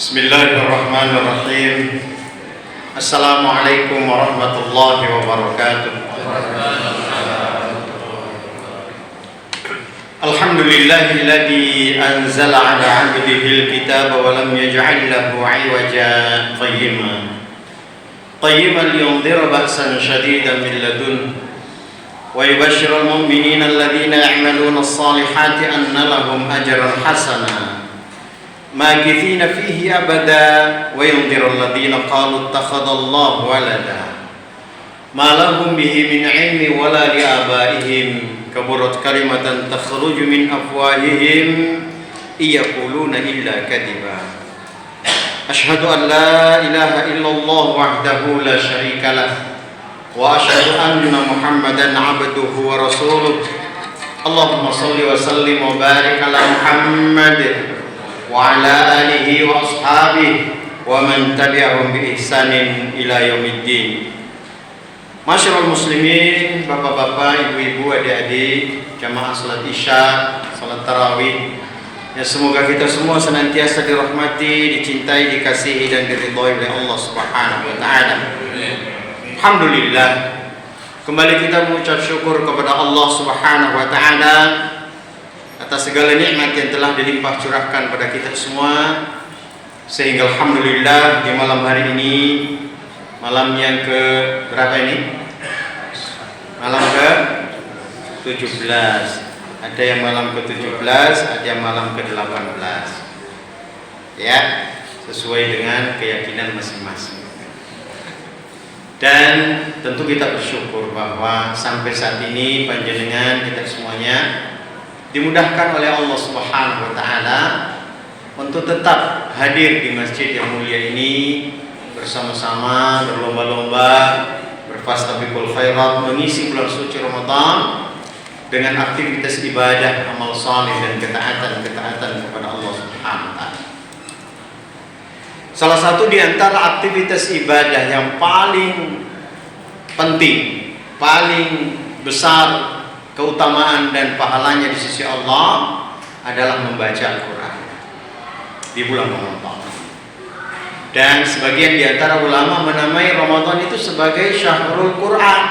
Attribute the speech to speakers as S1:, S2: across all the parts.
S1: Bismillahirrahmanirrahim. Assalamualaikum warahmatullahi wabarakatuh. Alhamdulillahilladzi anzala 'ala 'abdihi al-kitaba wa lam yaj'al lahu 'iwajan qayyiman liyundhira ba'san shadidan min ladunhu wa yubashshira al-mu'minina alladhina ya'maluna as-salihati anna lahum ajran hasanan ماكثين فيه أبدا وينذر الذين قالوا اتخذ الله ولدا ما لهم به من علم ولا لآبائهم كبرت كلمة تخرج من أفواههم إن يقولون إلا كذبا أشهد أن لا إله إلا الله وحده لا شريك له وأشهد أن محمدا عبده ورسوله اللهم صل وسلم وبارك على محمد wa ala alihi wa ashabihi wa man tabi'ahum bi ihsanin ila yaumiddin. Masyarul muslimin, bapak-bapak, ibu-ibu, adik-adik, jamaah salat Isya, salat tarawih. Ya, semoga kita semua senantiasa dirahmati, dicintai, dikasihi dan diridhai oleh Allah Subhanahu wa taala. Alhamdulillah. Kembali kita mengucap syukur kepada Allah Subhanahu wa taala atas segala nikmat yang telah dilimpah curahkan pada kita semua, sehingga alhamdulillah di malam hari ini, malam yang ke berapa ini? Malam ke 17. Ada yang malam ke 17, ada yang malam ke 18. Ya, sesuai dengan keyakinan masing-masing. Dan tentu kita bersyukur bahwa sampai saat ini panjenengan kita semuanya dimudahkan oleh Allah Subhanahu wa taala untuk tetap hadir di masjid yang mulia ini, bersama-sama berlomba-lomba berfastabiqul khairat, mengisi bulan suci Ramadan dengan aktivitas ibadah, amal saleh dan ketaatan kepada Allah Subhanahu wa taala. Salah satu di antara aktivitas ibadah yang paling penting, paling besar keutamaan dan pahalanya di sisi Allah adalah membaca Al-Quran di bulan Ramadan. Dan sebagian di antara ulama menamai Ramadan itu sebagai Syahrul Quran,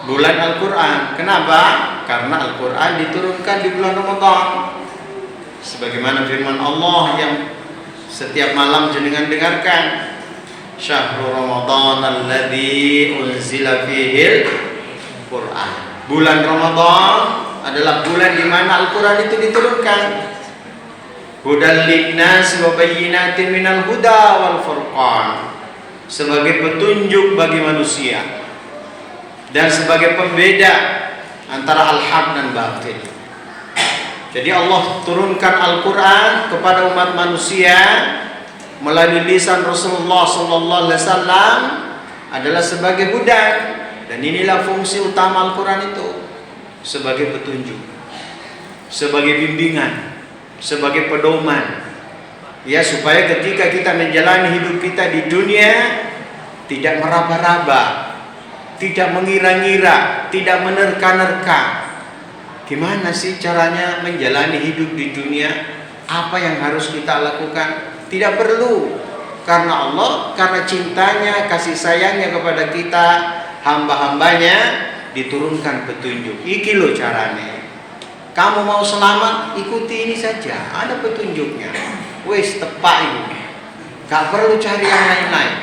S1: bulan Al-Quran. Kenapa? Karena Al-Quran diturunkan di bulan Ramadan. Sebagaimana firman Allah yang setiap malam jenengan dengarkan, Syahrul Ramadan alladzi unzila fihil Quran. Bulan Ramadan adalah bulan di mana Al-Quran itu diturunkan. Hudal linnas wa bayyinatin minal huda wal furqan, sebagai petunjuk bagi manusia dan sebagai pembeda antara al-haq dan batil. Jadi Allah turunkan Al-Quran kepada umat manusia melalui lisan Rasulullah sallallahu alaihi wasallam adalah sebagai hudan. Dan inilah fungsi utama Al-Quran itu, sebagai petunjuk, sebagai bimbingan, sebagai pedoman, ya, supaya ketika kita menjalani hidup kita di dunia tidak meraba-raba, tidak mengira-ngira, tidak menerka-nerka. Gimana sih caranya menjalani hidup di dunia? Apa yang harus kita lakukan? Tidak perlu, karena Allah, karena cintanya, kasih sayangnya kepada kita, hamba-hambanya, diturunkan petunjuk. Iki loh caranya. Kamu mau selamat, ikuti ini saja, ada petunjuknya. Wes tepak itu, gak perlu cari yang lain-lain.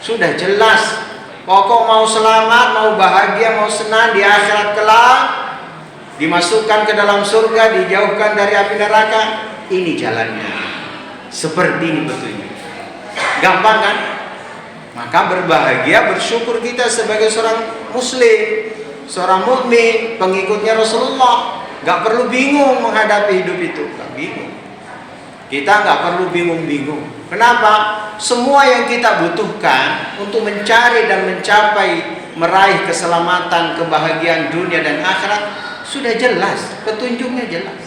S1: Sudah jelas. Pokok mau selamat, mau bahagia, mau senang di akhirat kelak, dimasukkan ke dalam surga, dijauhkan dari api neraka, ini jalannya. Seperti ini petunjuk. Gampang kan? Maka berbahagia, bersyukur kita sebagai seorang muslim, seorang mukmin, pengikutnya Rasulullah. Gak perlu bingung menghadapi hidup itu, gak bingung. Kita gak perlu bingung-bingung. Kenapa? Semua yang kita butuhkan untuk mencari dan mencapai, meraih keselamatan, kebahagiaan dunia dan akhirat sudah jelas, petunjuknya jelas.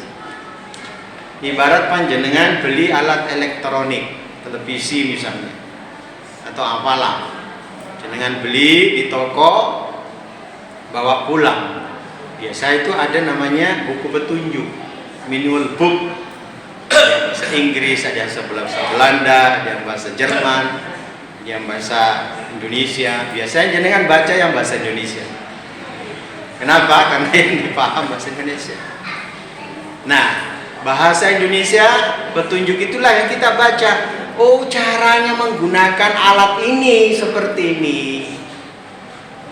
S1: Ibarat panjenengan beli alat elektronik, televisi misalnya, atau apalah, jenengan beli di toko, bawa pulang. Biasa itu ada namanya buku petunjuk, manual book. yang bahasa Inggris, ada yang bahasa Belanda, ada yang bahasa Jerman, yang bahasa Indonesia. Biasanya jenengan baca yang bahasa Indonesia. Kenapa? Karena yang dipaham bahasa Indonesia. Nah, bahasa Indonesia petunjuk itulah yang kita baca. Oh, caranya menggunakan alat ini seperti ini.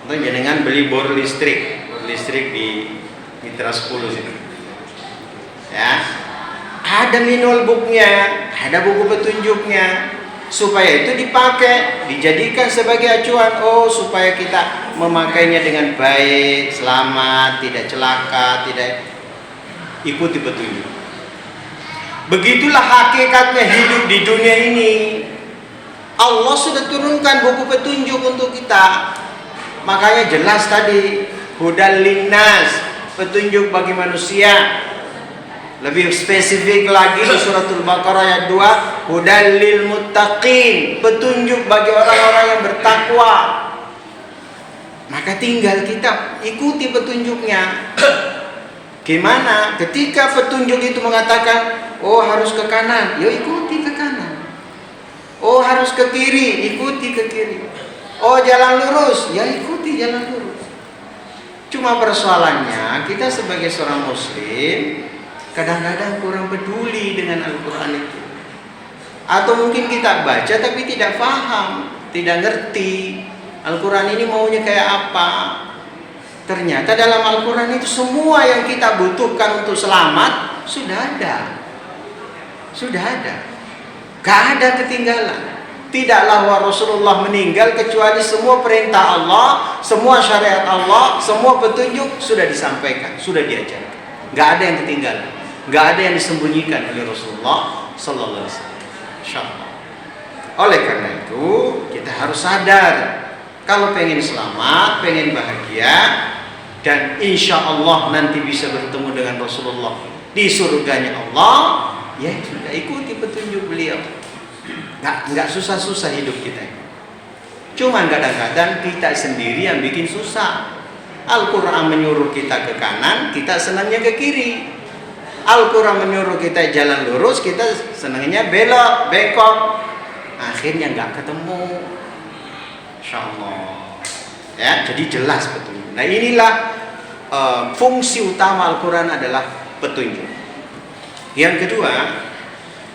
S1: Untuk jenengan beli bor listrik di Mitra 10 sini. Ya. Ada manual booknya, ada buku petunjuknya, supaya itu dipakai, dijadikan sebagai acuan. Oh, supaya kita memakainya dengan baik, selamat, tidak celaka, tidak ikuti petunjuk. Begitulah hakikatnya hidup di dunia ini. Allah sudah turunkan buku petunjuk untuk kita. Makanya jelas tadi, hudal linnas, petunjuk bagi manusia. Lebih spesifik lagi di suratul Baqarah ayat 2, hudal lil muttaqin, petunjuk bagi orang-orang yang bertakwa. Maka tinggal kita ikuti petunjuknya. Gimana? Ketika petunjuk itu mengatakan, oh harus ke kanan, ya ikuti ke kanan. Oh harus ke kiri, ikuti ke kiri. Oh jalan lurus, ya ikuti jalan lurus. Cuma persoalannya kita sebagai seorang muslim kadang-kadang kurang peduli dengan Al-Quran itu. Atau mungkin kita baca tapi tidak paham, tidak ngerti Al-Quran ini maunya kayak apa. Ternyata dalam Al-Quran itu semua yang kita butuhkan untuk selamat sudah ada. Sudah ada. Gak ada ketinggalan. Tidaklah Rasulullah meninggal kecuali semua perintah Allah, semua syariat Allah, semua petunjuk sudah disampaikan, sudah diajarkan. Gak ada yang ketinggalan, gak ada yang disembunyikan oleh Rasulullah Sallallahu Alaihi Wasallam. Insyaallah. Oleh karena itu kita harus sadar kalau pengen selamat, pengen bahagia, dan insya Allah nanti bisa bertemu dengan Rasulullah di surganya Allah, ya sudah ikuti petunjuk beliau. Nggak susah-susah hidup kita. Cuma kadang-kadang kita sendiri yang bikin susah. Al-Quran menyuruh kita ke kanan, kita senangnya ke kiri. Al-Quran menyuruh kita jalan lurus, kita senangnya belok, bengkok. Akhirnya nggak ketemu. Insyaallah. Ya, jadi jelas petunjuk. Nah inilah fungsi utama Al-Quran adalah petunjuk. Yang kedua,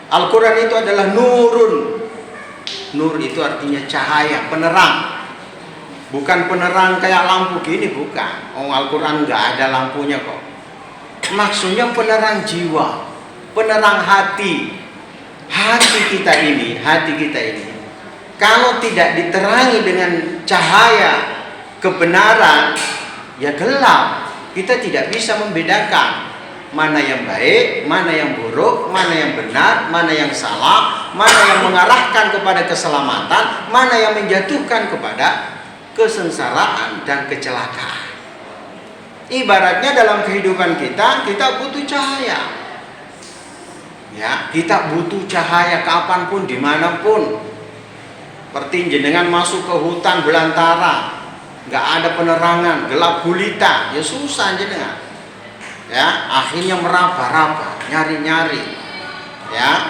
S1: Al-Quran itu adalah nurun. Nur itu artinya cahaya, penerang. Bukan penerang kayak lampu gini, bukan. Oh, Al-Quran nggak ada lampunya kok. Maksudnya penerang jiwa, penerang hati. Hati kita ini. Kalau tidak diterangi dengan cahaya kebenaran, ya gelap. Kita tidak bisa membedakan mana yang baik, mana yang buruk, mana yang benar, mana yang salah, mana yang mengarahkan kepada keselamatan, mana yang menjatuhkan kepada kesengsaraan dan kecelakaan. Ibaratnya dalam kehidupan kita butuh cahaya. Ya, kita butuh cahaya kapanpun, dimanapun. Seperti jenengan masuk ke hutan belantara, nggak ada penerangan, gelap gulita, ya susah jenengan. Ya, akhirnya meraba-raba, nyari-nyari. Ya,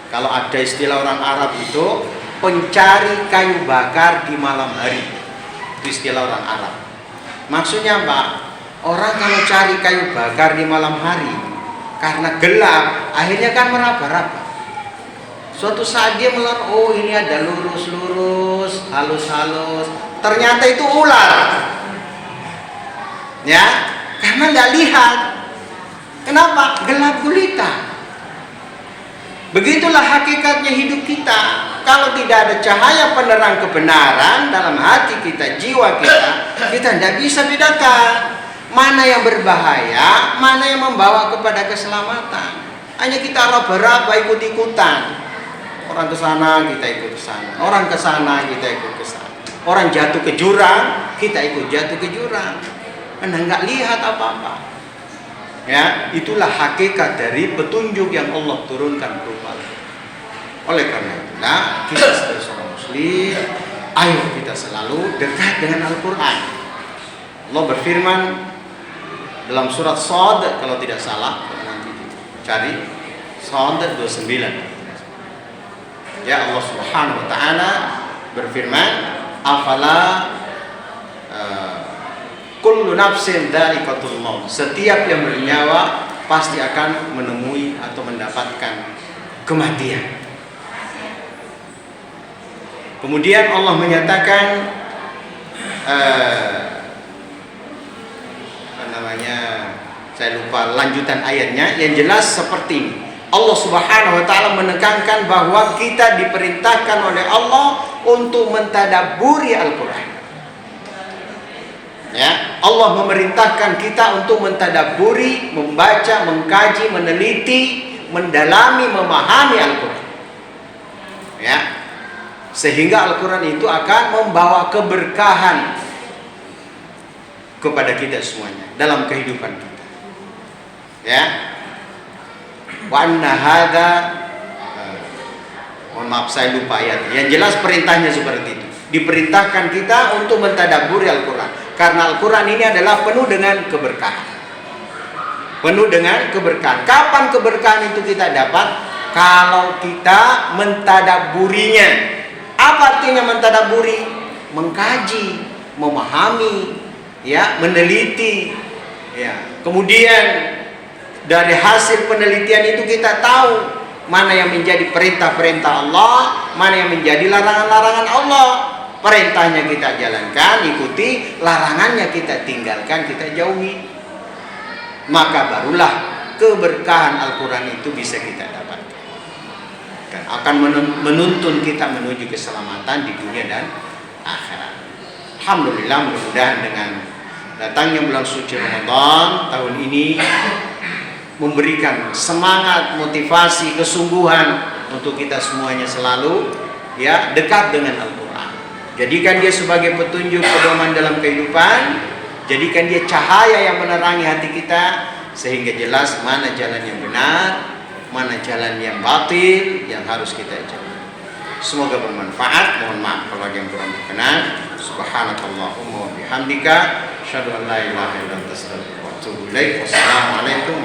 S1: kalau ada istilah orang Arab itu pencari kayu bakar di malam hari. Itu istilah orang Arab. Maksudnya apa? Orang kalau cari kayu bakar di malam hari karena gelap, akhirnya kan meraba-raba. Suatu saat dia melihat, oh ini ada lurus-lurus, halus-halus. Ternyata itu ular. Ya, karena nggak lihat. Kenapa? Gelap gulita. Begitulah hakikatnya hidup kita. Kalau tidak ada cahaya penerang kebenaran dalam hati kita, jiwa kita tidak bisa bedakan mana yang berbahaya, mana yang membawa kepada keselamatan. Hanya kita raba-raba, ikut-ikutan. Orang ke sana, kita ikut ke sana. Orang ke sana, kita ikut ke sana. Orang jatuh ke jurang, kita ikut jatuh ke jurang. Karena nggak lihat apa-apa. Ya, itulah hakikat dari petunjuk yang Allah turunkan berupa. Oleh karena itulah kita sebagai seorang muslim, ayo kita selalu dekat dengan Al-Quran. Allah berfirman dalam surat Shad, kalau tidak salah, nanti cari 29. Ya, Allah Subhanahu wa taala berfirman, afala kullu nafsin dha'iqatul maut. Setiap yang bernyawa pasti akan menemui atau mendapatkan kematian. Kemudian Allah menyatakan saya lupa lanjutan ayatnya, yang jelas seperti ini. Allah Subhanahu wa taala menekankan bahwa kita diperintahkan oleh Allah untuk mentadabburi Al-Qur'an. Ya, Allah memerintahkan kita untuk mentadabburi, membaca, mengkaji, meneliti, mendalami, memahami Al-Qur'an. Ya. Sehingga Al-Qur'an itu akan membawa keberkahan kepada kita semuanya dalam kehidupan kita. Ya. Wa anna hadza mohon maaf saya lupa ayat. Yang jelas perintahnya seperti itu. Diperintahkan kita untuk mentadabburi Al-Qur'an karena Al-Qur'an ini adalah penuh dengan keberkahan. Penuh dengan keberkahan. Kapan keberkahan itu kita dapat? Kalau kita mentadabburinya. Apa artinya mentadabburi? Mengkaji, memahami, ya, meneliti, ya. Kemudian dari hasil penelitian itu kita tahu mana yang menjadi perintah-perintah Allah, mana yang menjadi larangan-larangan Allah. Perintahnya kita jalankan, ikuti, larangannya kita tinggalkan, kita jauhi. Maka barulah keberkahan Al-Qur'an itu bisa kita dapatkan. Dan akan menuntun kita menuju keselamatan di dunia dan akhirat. Alhamdulillah, mudah-mudahan dengan datangnya bulan suci Ramadan tahun ini memberikan semangat, motivasi, kesungguhan untuk kita semuanya selalu ya dekat dengan Al-Qur'an. Jadikan dia sebagai petunjuk pedoman dalam kehidupan, jadikan dia cahaya yang menerangi hati kita sehingga jelas mana jalan yang benar, mana jalan yang batil yang harus kita jauhi. Semoga bermanfaat. Mohon maaf kalau ada yang kurang berkenan. Subhanakallahumma wa bihamdika asyhadu an la ilaha illa anta astaghfiruka wa atubu ilaik. Wassalamualaikum